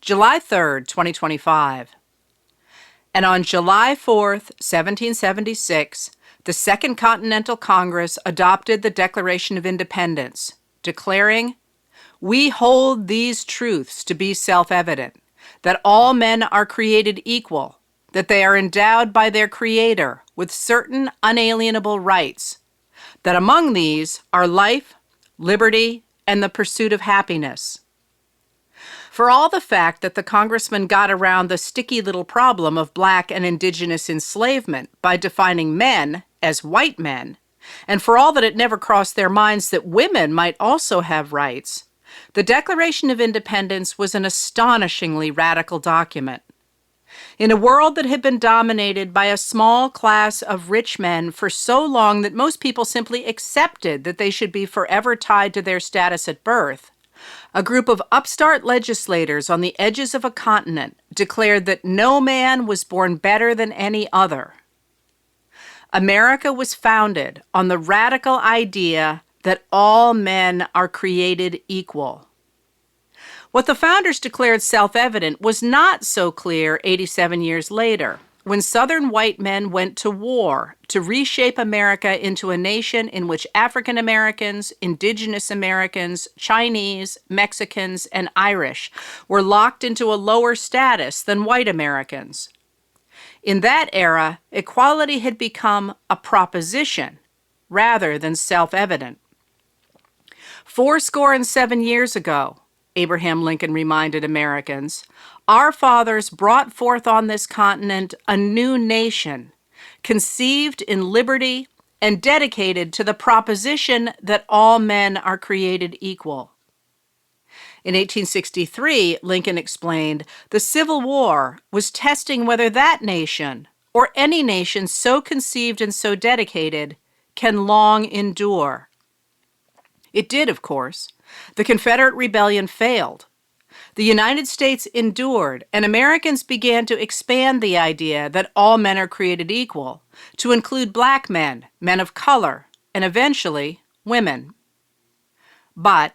July 3rd, 2025. And on July 4th, 1776, the Second Continental Congress adopted the Declaration of Independence, declaring, "We hold these truths to be self-evident, that all men are created equal, that they are endowed by their Creator with certain unalienable rights, that among these are life, liberty, and the pursuit of happiness." For all the fact that the congressman got around the sticky little problem of black and indigenous enslavement by defining men as white men, and for all that it never crossed their minds that women might also have rights, the Declaration of Independence was an astonishingly radical document. In a world that had been dominated by a small class of rich men for so long that most people simply accepted that they should be forever tied to their status at birth, a group of upstart legislators on the edges of a continent declared that no man was born better than any other. America was founded on the radical idea that all men are created equal. What the founders declared self-evident was not so clear 87 years later, when Southern white men went to war to reshape America into a nation in which African Americans, Indigenous Americans, Chinese, Mexicans, and Irish were locked into a lower status than white Americans. In that era, equality had become a proposition rather than self-evident. 7 years ago, Abraham Lincoln reminded Americans, our fathers brought forth on this continent a new nation, conceived in liberty and dedicated to the proposition that all men are created equal. In 1863, Lincoln explained, the Civil War was testing whether that nation, or any nation so conceived and so dedicated, can long endure. It did, of course. The Confederate Rebellion failed. The United States endured, and Americans began to expand the idea that all men are created equal, to include black men, men of color, and eventually, women. But,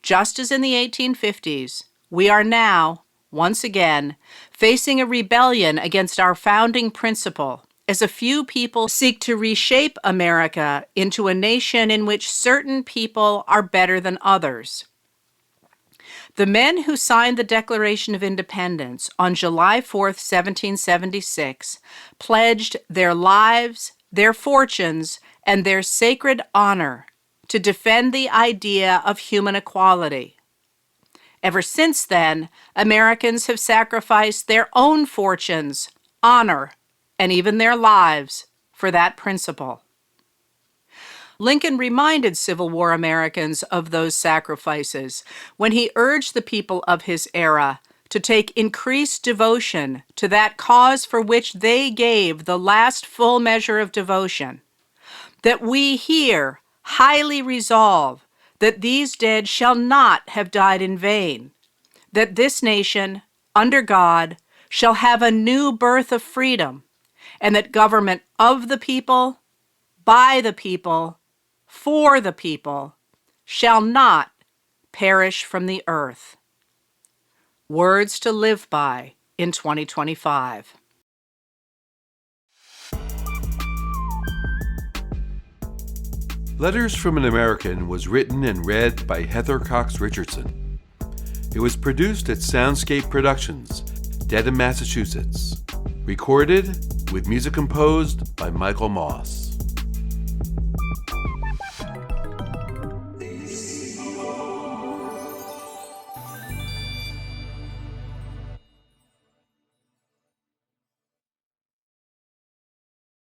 just as in the 1850s, we are now, once again, facing a rebellion against our founding principle, as a few people seek to reshape America into a nation in which certain people are better than others. The men who signed the Declaration of Independence on July 4th, 1776, pledged their lives, their fortunes, and their sacred honor to defend the idea of human equality. Ever since then, Americans have sacrificed their own fortunes, honor, and even their lives for that principle. Lincoln reminded Civil War Americans of those sacrifices when he urged the people of his era to take increased devotion to that cause for which they gave the last full measure of devotion, that we here highly resolve that these dead shall not have died in vain, that this nation, under God, shall have a new birth of freedom, and that government of the people, by the people, for the people, shall not perish from the earth. Words to live by in 2025. Letters from an American was written and read by Heather Cox Richardson. It was produced at Soundscape Productions, Dedham, Massachusetts. Recorded with music composed by Michael Moss.